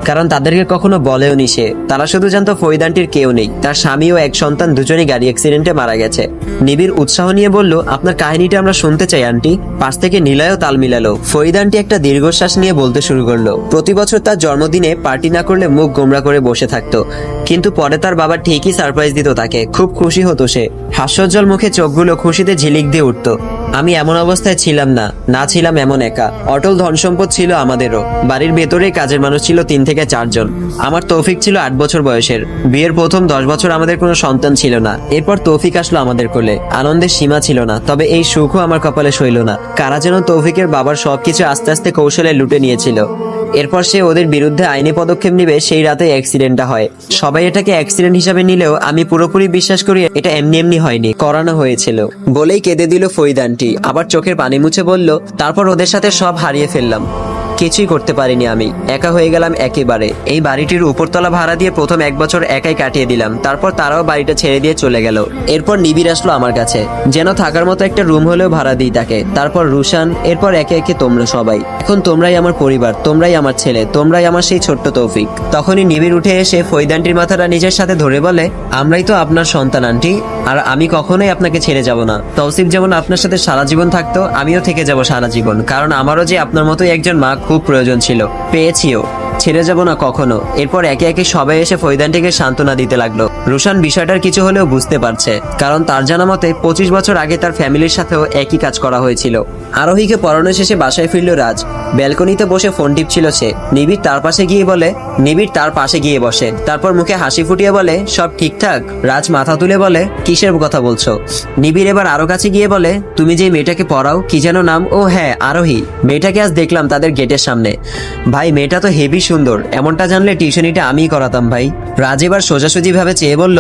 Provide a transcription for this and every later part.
কারণ তাদেরকে কখনো বলেওনি সে। তারা শুধু জানতো ফরিদ আন্টির কেউ নেই, তার স্বামী ও এক সন্তান দুজনেই গাড়ি অ্যাক্সিডেন্টে মারা গেছে। নিবিড় উৎসাহ নিয়ে বলল, আপনার কাহিনীটা আমরা শুনতে চাই আন্টি। পাশ থেকে নিলয়ও তাল মিলালো। ফরিদ আন্টি একটা দীর্ঘশ্বাস নিয়ে বলতে শুরু করলো, প্রতি বছর তার জন্মদিনে পার্টি না করলে মুখ গোমড়া করে বসে থাকতো, কিন্তু পরে তার বাবা ঠিকই সারপ্রাইজ দিত তাকে। খুব খুশি হতো সে, হাস্যোজ্জ্বল মুখে চোখগুলো খুশিতে ঝিলিক দিয়ে উঠতো। আমি এমন অবস্থায় ছিলাম না ছিলাম এমন একা। অটল ধন সম্পদ ছিল আমাদেরও। বাড়ির ভেতরেই কাজের মানুষ ছিল 3 থেকে 4 জন। আমার তৌফিক ছিল 8 বছর বয়সের। বিয়ের প্রথম 10 বছর আমাদের কোনো সন্তান ছিল না। এরপর তৌফিক আসলো আমাদের কোলে। আনন্দের সীমা ছিল না, তবে এই সুখও আমার কপালে সইল না। কারা যেন তৌফিকের বাবার সবকিছু আস্তে আস্তে কৌশলে লুটে নিয়েছিল। এরপর সে ওদের বিরুদ্ধে আইনি পদক্ষেপ নিবে, সেই রাতে অ্যাক্সিডেন্টটা হয়। সবাই এটাকে অ্যাক্সিডেন্ট হিসাবে নিলেও আমি পুরোপুরি বিশ্বাস করি এটা এমনি এমনি হয়নি, করানো হয়েছিল। বলেই কেঁদে দিল ফরিদ আন্টি, আবার চোখের পানি মুছে বলল, তারপর ওদের সাথে সব হারিয়ে ফেললাম। কিছুই করতে পারিনি, আমি একা হয়ে গেলাম একেবারে। এই বাড়িটির উপরতলা ভাড়া দিয়ে প্রথম 1 বছর একাই কাটিয়ে দিলাম। তারপর তারাও বাড়িটা ছেড়ে দিয়ে চলে গেল। এরপর নিবিড় আসলো আমার কাছে, যেন থাকার মতো একটা রুম হলেও ভাড়া দিই তাকে। তারপর রুশান, এরপর একে একে তোমরা সবাই। এখন তোমরাই আমার পরিবার, তোমরাই আমার ছেলে, তোমরাই আমার সেই ছোট্ট তৌফিক। তখনই নিবিড় উঠে এসে ফরিদ আন্টির মাথাটা নিজের সাথে ধরে বলে, আমরাই তো আপনার সন্তান আন্টি, আর আমি কখনোই আপনাকে ছেড়ে যাব না। তৌসিফ যেমন আপনার সাথে সারা জীবন থাকতো, আমিও থেকে যাব সারা জীবন, কারণ আমারও যে আপনার মতোই একজন মা খুব প্রয়োজন ছিল, পেয়েছিও। ছেড়ে যাব না কখনো। এরপর একে একে সবাই এসে ফরিদ আন্টিকে সান্ত্বনা দিতে লাগলো। রুশান বিষয়টার কিছু হলেও বুঝতে পারছে, কারণ তার জানা মতে 25 বছর আগে তার ফ্যামিলির সাথেও একই কাজ করা হয়েছিল। আরোহীকে পড়ানো শেষে বাসায় ফিরল রাজ। ব্যালকনিতে বসে ফোন টিপছিল সে। নিবিড় তার পাশে গিয়ে বসে। তারপর মুখে হাসি ফুটিয়ে বলে, সব ঠিকঠাক? রাজ মাথা তুলে বলে, কিসের কথা বলছো? নিবিড় এবার আরো কাছে গিয়ে বলে, তুমি যে মেয়েটাকে পড়াও, কি যেন নাম? ও হ্যাঁ, আরোহী। মেয়েটাকে আজ দেখলাম তাদের গেটের সামনে। ভাই, মেয়েটা তো হেভি সুন্দর। এমনটা জানলে টিউশনিটা আমিই করাতাম ভাই। রাজ এবার সোজাসুজি ভাবে চেয়ে বলল,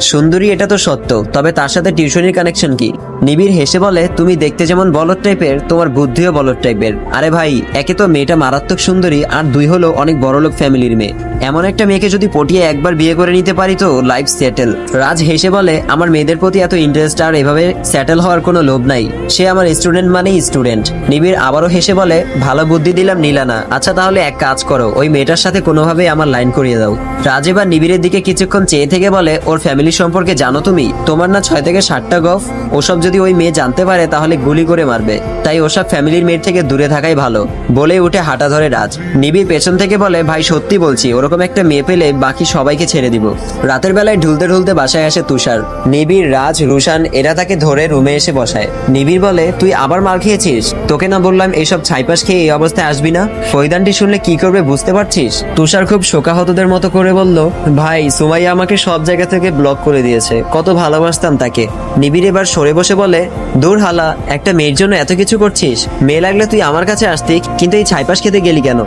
সুন্দরী এটা তো সত্য, তবে তার সাথে টিউশনির কানেকশন কি? নিবিড় হেসে বলে, তুমি দেখতে যেমন বলদ টাইপের, তোমার বুদ্ধিও বলদ টাইপের। আরে ভাই, একে তো মেয়েটা মারাত্মক সুন্দরী, আর 2 হলো অনেক বড়লোক ফ্যামিলির মেয়ে। এমন একটা মেয়েকে যদি পটিয়ে একবার বিয়ে করে নিতে পারি তো লাইফ সেটেল। রাজ হেসে বলে, আমার মেয়েদের প্রতি এত ইন্টারেস্ট আর এভাবে সেটেল হওয়ার কোনো লোভ নাই। সে আমার স্টুডেন্ট মানেই স্টুডেন্ট। নিবিড় আবারও হেসে বলে, ভালো বুদ্ধি দিলাম নিলানা। আচ্ছা তাহলে এক কাজ করো, ওই মেয়েটার সাথে কোনোভাবে আমার লাইন করিয়ে দাও। রাজ এবার নিবিড়ের দিকে কিছুক্ষণ চেয়ে থেকে বলে, ওর ফ্যামিলি সম্পর্কে জানো তুমি? তোমার না 6 থেকে 7টা গফ। ওসব যদি ওই মেয়ে জানতে পারে তাহলে গুলি করে মারবে। তাই ওসব ফ্যামিলির মেয়ের থেকে দূরে থাকাই ভালো। বলে উঠে হাঁটা ধরে রাজ। নিবিড় পেছন থেকে বলে, ভাই সত্যি বলছি, ওরকম একটা মেয়ে পেলে বাকি সবাইকে ছেড়ে দিব। রাতের বেলায় ঢুলতে ঢুলতে বাসায় আসে তুষার। নিবিড়, রাজ, রুশান এরা তাকে ধরে রুমে এসে বসায়। নিবিড় বলে, তুই আবার মার খেয়েছিস? তোকে না বললাম এইসব ছাইপাস খেয়ে এই অবস্থায় আসবি না? ফরিদ আন্টি শুনলে কি করবে বুঝতে পারছিস? তুষার খুব শোকাহতদের মতো করে বলল, ভাই সুমাইয়া আমাকে সব জায়গা থেকে ব্লক করে দিয়েছে, কত ভালোবাসতাম তাকে। নিবিড় এবার সরে বসে বলে, দূর হালা, একটা মেয়ের জন্য এত কিছু করছিস? মেয়ে লাগলে তুই আমার কাছে আসতি, কিন্তু এই ছাইপাস খেতে গেলি কেন?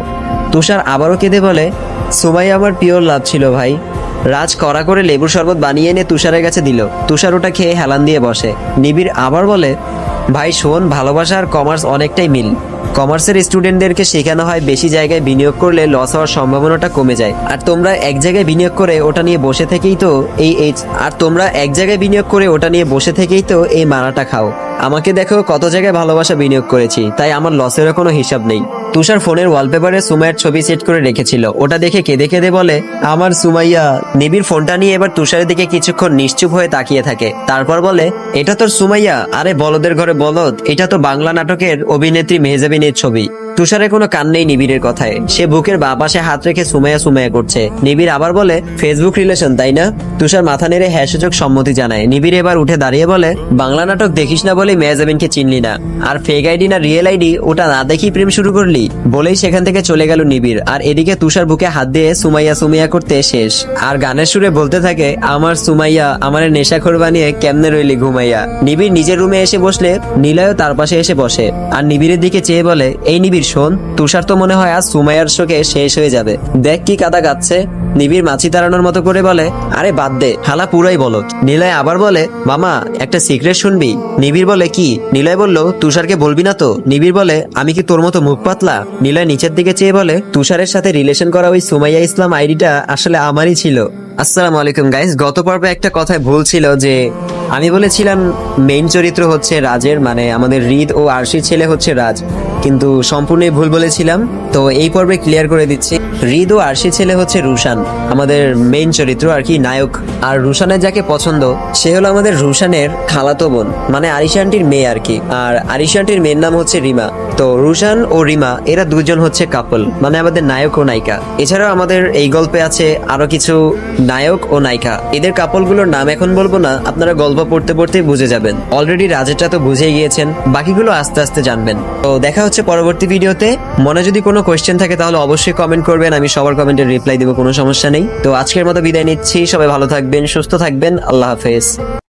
তুষার আবারও কেঁদে বলে, সুমাইয়া আমার পিওর লাভ ছিল ভাই। রাজ কড়া করে লেবুর শরবত বানিয়ে এনে তুষারের কাছে দিল। তুষার ওটা খেয়ে হেলান দিয়ে বসে। নিবিড় আবার বলে, ভাই শোন, ভালোবাসা আর কমার্স অনেকটাই মিল। কমার্সের স্টুডেন্টদেরকে শেখানো হয় বেশি জায়গায় বিনিয়োগ করলে লস হওয়ার সম্ভাবনাটা কমে যায়। আর তোমরা এক জায়গায় বিনিয়োগ করে ওটা নিয়ে বসে থেকেই তো এই মারাটা খাও। আমাকে দেখো কত জায়গায় ভালোবাসা বিনিয়োগ করেছি, তাই আমার লসেরও কোনো হিসাব নেই। তুষার ফোনের ওয়ালপেপারে সুমাইয়ার ছবি সেট করে রেখেছিল, ওটা দেখে কেঁদে কেঁদে বলে, আমার সুমাইয়া। নিবিড় ফোনটা নিয়ে এবার তুষারের দিকে কিছুক্ষণ নিশ্চুপ হয়ে তাকিয়ে থাকে। তারপর বলে, এটা তোর সুমাইয়া? আরে বলদের ঘরে বলদ, এটা তো বাংলা নাটকের অভিনেত্রী মেহজাবিনের ছবি। তুষারের কোনো কান নেই নিবিড়ের কথায়। সে বুকের বাঁ পাশে হাত রেখে সুমাইয়া সুমাইয়া করছে। নিবিড় আবার বলে, ফেসবুক রিলেশন তাই না? তুষার মাথা নেড়ে হ্যাঁ সূচক সম্মতি জানায়। নিবিড় এবার উঠে দাঁড়িয়ে বলে, বাংলা নাটক দেখিস না বলেই মেহজাবিনকে চিনলি না, আর ফেক আইডি না রিয়েল আইডি ওটা না দেখি প্রেম শুরু করলি? বলেই সেখান থেকে চলে গেল নিবিড়। আর এদিকে তুষার বুকে হাত দিয়ে সুমাইয়া সুমাইয়া করতে শেষ, আর গানের সুরে বলতে থাকে, আমার সুমাইয়া আমারে নেশাখোর বানিয়ে কেমনে রইলি ঘুমাইয়া। নিবিড় নিজের রুমে এসে বসলে নিলয়ও তার পাশে এসে বসে, আর নিবিড়ের দিকে চেয়ে বলে, এই নিবিড় শোন, তুষার তো মনে হয় আজ সুমাইয়ার শোকে শেষ হয়ে যাবে। দেখ কি কাদা গাচ্ছে। নিবিড় মাছি তাড়ানোর মতো করে বলে, আরে বাদ দে, হালা পুরাই বলো। নিলয় আবার বলে, মামা একটা সিক্রেট শুনবি? নিবিড় বলে, কি? নিলয় বলল, তুষারকে বলবি না তো? নিবিড় বলে, আমি কি তোর মতো মুখ পাতলা? নিলয় নিচের দিকে চেয়ে বলে, তুষারের সাথে রিলেশন করা ওই সুমাইয়া ইসলাম আইডিটা আসলে আমারই ছিল। আসসালামু আলাইকুম গাইস, গত পর্বে একটা কথায় ভুল ছিল যে আমি বলেছিলাম মেইন চরিত্র হচ্ছে রাজের, মানে আমাদের হৃদ ও আরশির ছেলে হচ্ছে রাজ। কিন্তু সম্পূর্ণই ভুল বলেছিলাম। তো এই পর্বে ক্লিয়ার করে দিচ্ছি, হৃদ ও আরশি ছেলে হচ্ছে রুশান, আমাদের মেইন চরিত্র আর কি, নায়ক। আর রুশানের যাকে পছন্দ সে হলো আমাদের রুশানের খালাতো বোন, মানে আরিশা আন্টির মেয়ে আর কি। আর আরিশা আন্টির মেয়ের নাম হচ্ছে রিমা। তো রুশান ও রিমা এরা দুজন হচ্ছে কাপল, মানে আমাদের নায়ক ও নায়িকা। এছাড়াও আমাদের এই গল্পে আছে আরো কিছু নায়ক ও নায়িকা। এদের কাপলগুলোর নাম এখন বলবো না, আপনারা গল্প পড়তে পড়তে বুঝে যাবেন। অলরেডি রাজেরটা তো বুঝেই গিয়েছেন, বাকিগুলো আস্তে আস্তে জানবেন। তো দেখা হচ্ছে পরবর্তী ভিডিওতে। মনে যদি কোনো কোয়েশ্চেন থাকে তাহলে অবশ্যই কমেন্ট করবেন, আমি সবার কমেন্টের রিপ্লাই দিব, কোনো সমস্যা নেই। তো আজকের মতো বিদায় নিচ্ছি, সবাই ভালো থাকবেন, সুস্থ থাকবেন, আল্লাহ হাফেজ।